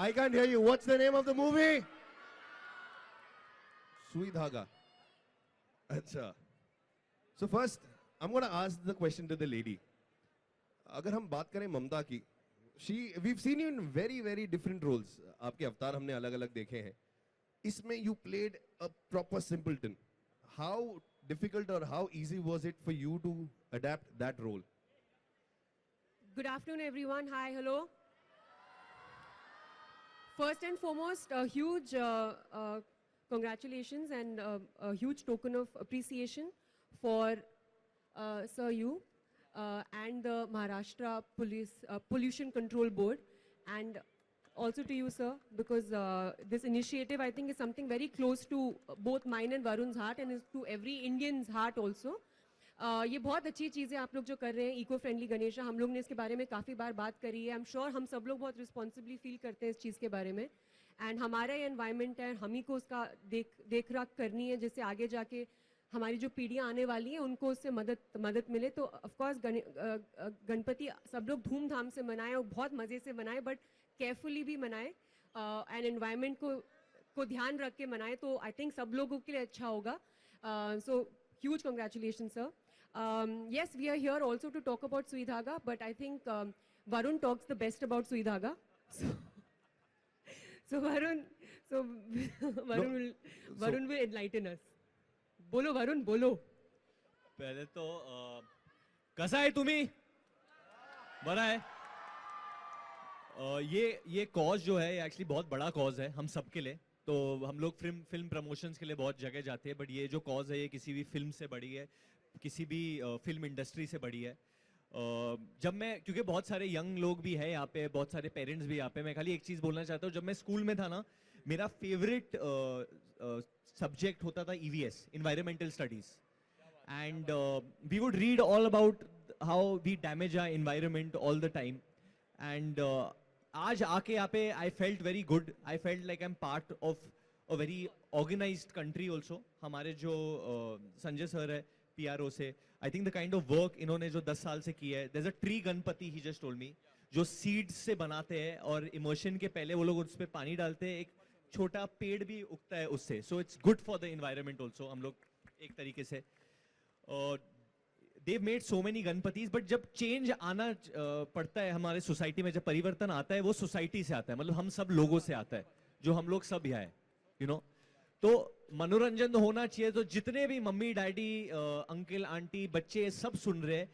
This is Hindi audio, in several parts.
I can't hear you. What's the name of the movie? Sui Dhaga. Acha. So first, I'm going to ask the question to the lady. अगर हम बात करें ममता की, we've seen you in very, very different roles. आपके अवतार हमने अलग-अलग देखे हैं. इसमें you played a proper simpleton. How difficult or how easy was it for you to adapt that role? Good afternoon, everyone. Hi, hello. First and foremost, a huge congratulations and a huge token of appreciation for Sir You and the Maharashtra Police Pollution Control Board, and also to you, sir, because this initiative, I think, is something very close to both mine and Varun's heart, and is to every Indian's heart also. ये बहुत अच्छी चीज़ है आप लोग जो कर रहे हैं, इको फ्रेंडली गणेशा. हम लोग ने इसके बारे में काफ़ी बार बात करी है. आई एम श्योर हम सब लोग बहुत रिस्पॉन्सिबली फील करते हैं इस चीज़ के बारे में. एंड हमारा ये एनवायरनमेंट है, हम ही को उसका देख रख करनी है, जिससे आगे जाके हमारी जो पीढ़ियाँ आने वाली हैं उनको उससे मदद मिले. तो ऑफकोर्स गणपति सब लोग धूमधाम से मनाएं और बहुत मज़े से मनाएं, बट केयरफुली भी मनाएं एंड एनवायरनमेंट को ध्यान रख के मनाएं. तो आई थिंक सब लोगों के लिए अच्छा होगा. So huge congratulation sir. Yes, we are here also to talk about Sui Dhaga, but I think Varun talks the best about Sui Dhaga. So Varun will enlighten us. बोलो वरुण, बोलो. पहले तो कसा है तुम्ही? बड़ा है. ये कॉज जो है एक्चुअली बहुत बड़ा कॉज है हम सब के लिए. तो हम लोग फिल्म प्रमोशंस के लिए बहुत जगह जाते हैं, बट ये जो कॉज है ये किसी भी फिल्म से बड़ी है, किसी भी फिल्म इंडस्ट्री से बड़ी है. जब मैं, क्योंकि बहुत सारे यंग लोग भी हैं यहाँ पे, बहुत सारे पेरेंट्स भी यहाँ पे, मैं खाली एक चीज़ बोलना चाहता हूँ. जब मैं स्कूल में था ना, मेरा फेवरेट सब्जेक्ट होता था EVS, environmental studies. And we would read all about how we damage our environment all the time. And आज आके यहाँ पे I felt very good. I felt like I am part of a very organised country also. हमारे जो संजय सर है PRO से, I think the kind of work इन्होंने जो 10 साल से किया है. There is a tree Ganpati, he just told मी, जो सीड्स से बनाते हैं और इमोशन के पहले वो लोग उस पर पानी डालते हैं, एक छोटा पेड़ भी उगता है उससे. So it's good for the environment also. हम लोग एक तरीके से they've made so many Ganpatis, but जब चेंज आना पड़ता है हमारे सोसाइटी में, जब परिवर्तन आता है वो सोसाइटी से आता है, मतलब हम सब लोगों से आता है, जो हम लोग सब यहाँ है, यू नो. तो मनोरंजन होना चाहिए. तो जितने भी मम्मी डैडी अंकल आंटी बच्चे सब सुन रहे हैं,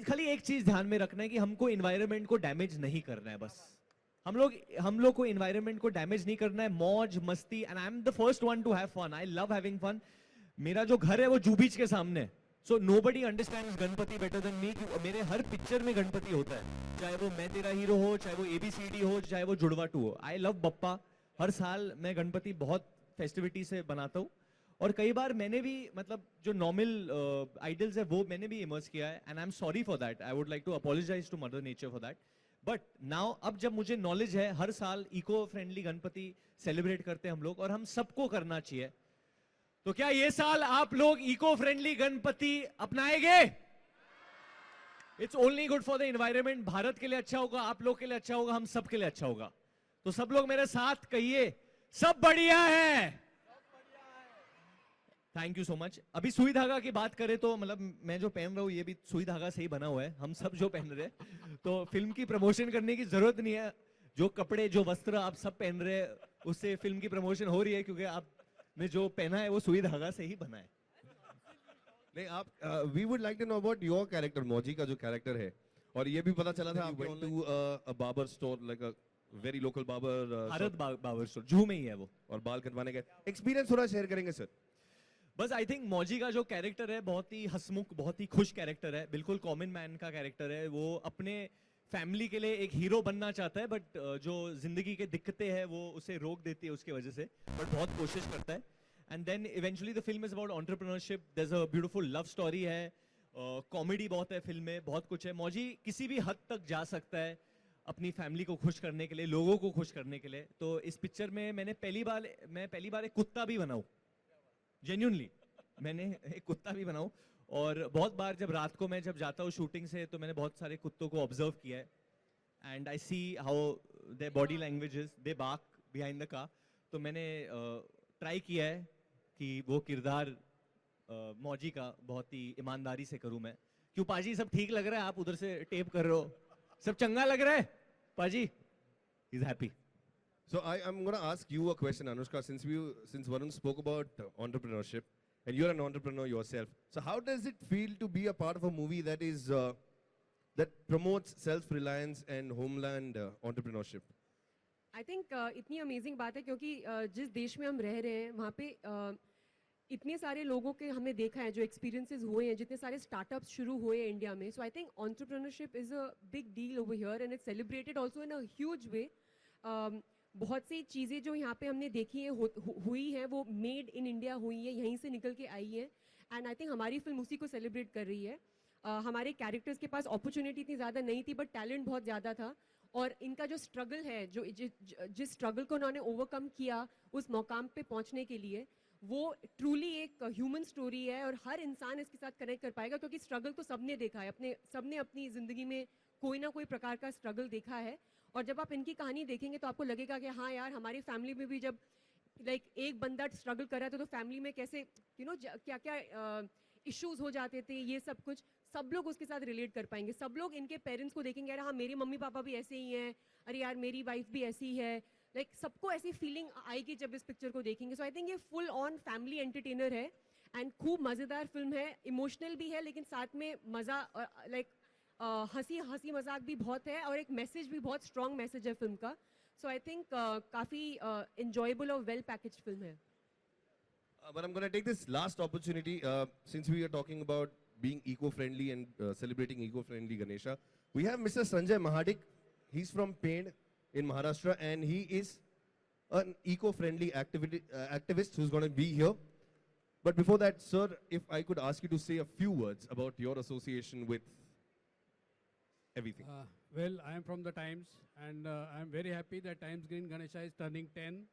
खाली एक चीज ध्यान में रखना है कि हमको इन्वायरमेंट को डैमेज नहीं करना है. बस हम लोग को इन्वायरमेंट को डैमेज नहीं करना है. मौज मस्ती, and I am the first one to have fun. I love having fun. मेरा जो घर है वो जू बीच के सामने है. So nobody understands Ganpati better than me. मेरे हर पिक्चर में गणपति होता है, चाहे वो मैं तेरा हीरो हो, चाहे वो ABCD हो, चाहे वो जुड़वा 2 हो. I love Bappa. हर साल मैं गणपति बहुत फेस्टिविटी से बनाता हूँ. और कई बार मैंने भी, मतलब जो नॉर्मल आइडल्स है वो मैंने भी इमर्स किया है, and I am sorry for that. I would like to apologise to mother nature for that. But now अब जब मुझे नॉलेज है, हर साल इको फ्रेंडली गणपति सेलिब्रेट करते हैं हम लोग, और हम सबको करना चाहिए. तो क्या ये साल आप लोग इको फ्रेंडली गणपति अपनाएंगे? It's only good for the environment. Bharat के लिए अच्छा होगा, आप लोग के लिए अच्छा होगा, हम सब के लिए अच्छा होगा. तो सब लोग मेरे साथ कहिए, सब बढ़िया है. Thank you so much. अभी सुई धागा की बात करें तो, मतलब मैं जो पहन रहा हूँ ये भी सुई धागा से ही बना हुआ है, हम सब जो पहन रहे हैं. तो फिल्म की प्रमोशन करने की जरूरत नहीं है. जो कपड़े, जो वस्त्र आप सब पहन रहे हैं, उससे फिल्म की प्रमोशन हो रही है, क्योंकि आपने जो पहना है वो सुई धागा से ही बना है. नहीं, आप we would like to know about your character. Mauji का जो कैरेक्टर है, और ये भी पता चला था आप went to a barber store, like a very local barber. Bharat barber store जू में ही है वो, और बाल कटवाने का एक्सपीरियंस थोड़ा शेयर करेंगे सर? बस आई थिंक मौजी का जो कैरेक्टर है बहुत ही हंसमुख, बहुत ही खुश कैरेक्टर है. बिल्कुल कॉमन मैन का कैरेक्टर है. वो अपने फैमिली के लिए एक हीरो बनना चाहता है, बट जो जिंदगी के दिक्कतें हैं वो उसे रोक देती है उसकी वजह से, बट बहुत कोशिश करता है. And then eventually the film is about entrepreneurship. There is a beautiful love story है, कॉमेडी बहुत है फिल्म में, बहुत कुछ है. मौजी किसी भी हद तक जा सकता है अपनी फैमिली को खुश करने के लिए, लोगों को खुश करने के लिए. तो इस पिक्चर में मैं पहली बार एक कुत्ता भी बनाऊं. जेन्युइनली मैंने एक कुत्ता भी बनाऊं. और बहुत बार जब रात को मैं जब जाता हूँ शूटिंग से, तो मैंने बहुत सारे कुत्तों को ऑब्जर्व किया है. And I see how their body languages, they bark behind the car. तो मैंने ट्राई किया है कि वो किरदार मौजी का बहुत ही ईमानदारी से करूं मैं. क्यों पाजी, सब ठीक लग रहा है? आप उधर से टेप कर रहे हो, सब चंगा लग रहा है पाजी? He's happy. So I'm going to ask you a question, Anushka, since Varun spoke about entrepreneurship, and you're an entrepreneur yourself. So how does it feel to be a part of a movie that is that promotes self-reliance and homeland entrepreneurship? I think इतनी अमेजिंग बात है क्योंकि जिस देश में हम रह रहे हैं वहाँ पे इतने सारे लोगों के हमने देखा है जो एक्सपीरियंसेस हुए हैं, जितने सारे स्टार्टअप्स शुरू हुए हैं इंडिया में. So I think entrepreneurship is a big deal over here and it's celebrated also in a huge way. बहुत सी चीज़ें जो यहाँ पे हमने देखी हैं हुई हैं वो मेड इन इंडिया हुई है, यहीं से निकल के आई है. एंड आई थिंक हमारी फिल्म उसी को सेलिब्रेट कर रही है. हमारे कैरेक्टर्स के पास अपॉर्चुनिटी इतनी ज़्यादा नहीं थी बट टैलेंट बहुत ज़्यादा था. और इनका जो स्ट्रगल है, जो जिस स्ट्रगल को उन्होंने ओवरकम किया उस मकाम पे पहुंचने के लिए, वो ट्रूली एक ह्यूमन स्टोरी है और हर इंसान इसके साथ कनेक्ट कर पाएगा क्योंकि स्ट्रगल तो सबने देखा है, सबने अपनी ज़िंदगी में कोई ना कोई प्रकार का स्ट्रगल देखा है. और जब आप इनकी कहानी देखेंगे तो आपको लगेगा कि हाँ यार, हमारी फैमिली में भी जब एक बंदा स्ट्रगल कर रहा था तो फैमिली में कैसे क्या क्या इश्यूज हो जाते थे, ये सब कुछ सब लोग उसके साथ रिलेट कर पाएंगे. सब लोग इनके पेरेंट्स को देखेंगे, यार हाँ मेरे मम्मी पापा भी ऐसे ही हैं, अरे यार मेरी वाइफ भी ऐसी है. सबको ऐसी फीलिंग आएगी जब इस पिक्चर को देखेंगे. सो आई थिंक ये फुल ऑन फैमिली एंटरटेनर है एंड खूब मज़ेदार फिल्म है. इमोशनल भी है लेकिन साथ में मज़ा, हंसी मजाक भी बहुत है और एक मैसेज भी, बहुत स्ट्रॉन्ग मैसेज है फिल्म का. सो आई थिंक काफ़ी enjoyable और वेल पैकेज्ड फिल्म है. But I'm going to take this last opportunity, since we are talking about being eco-friendly and celebrating eco-friendly Ganesha. We have Mr. Sanjay Mahadik. He's from Pend in Maharashtra, and he is an eco-friendly activist who's going to be here. But before that, sir, if I could ask you to say a few words about your association with everything. Well, I am from the Times, and I am very happy that Times Green Ganesha is turning 10.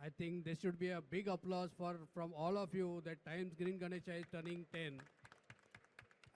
I think there should be a big applause from all of you that Times Green Ganesha is turning 10.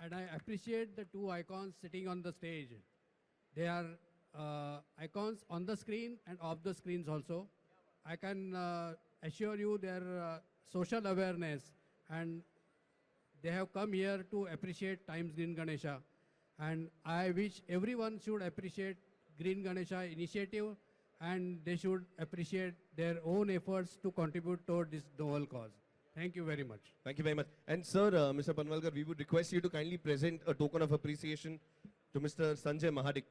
And I appreciate the two icons sitting on the stage. They are icons on the screen and off the screens also. I can assure you their social awareness, and they have come here to appreciate Times Green Ganesha. And I wish everyone should appreciate Green Ganesha initiative, and they should appreciate their own efforts to contribute toward this noble cause. Thank you very much. Thank you very much. And sir, Mr. Panwalkar, we would request you to kindly present a token of appreciation to Mr. Sanjay Mahadik.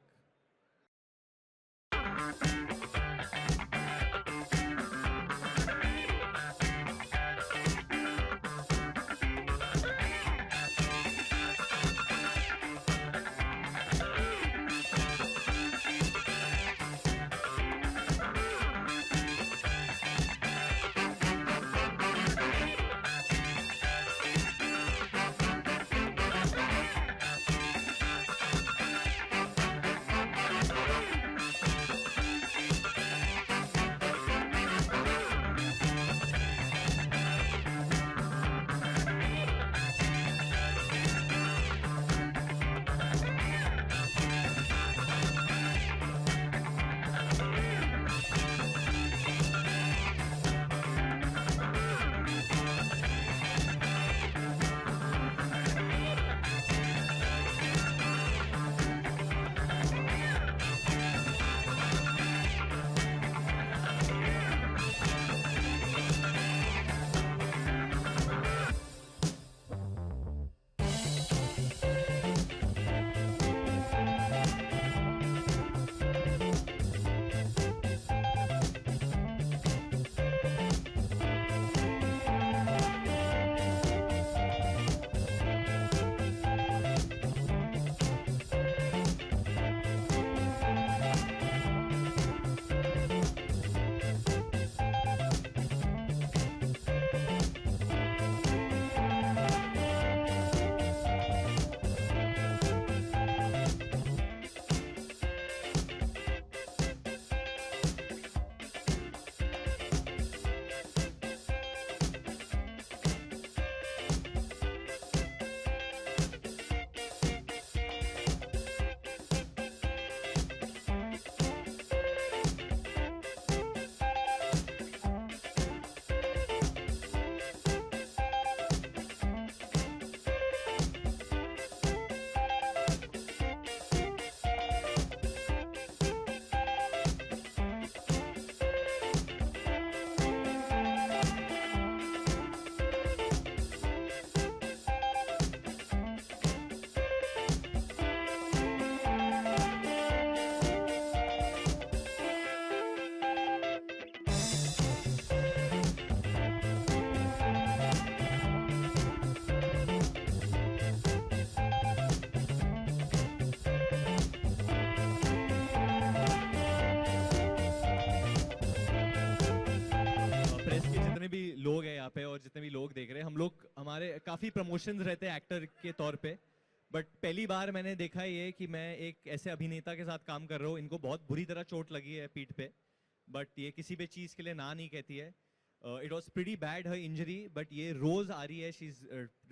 हमारे काफ़ी प्रमोशंस रहते हैं एक्टर के तौर पे, बट पहली बार मैंने देखा ये कि मैं एक ऐसे अभिनेता के साथ काम कर रहा हूँ, इनको बहुत बुरी तरह चोट लगी है पीठ पे, बट ये किसी भी चीज़ के लिए ना नहीं कहती है. It was pretty bad, her injury, but ये रोज आ रही है, she's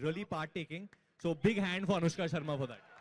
really part taking. So big hand for Anushka Sharma for that.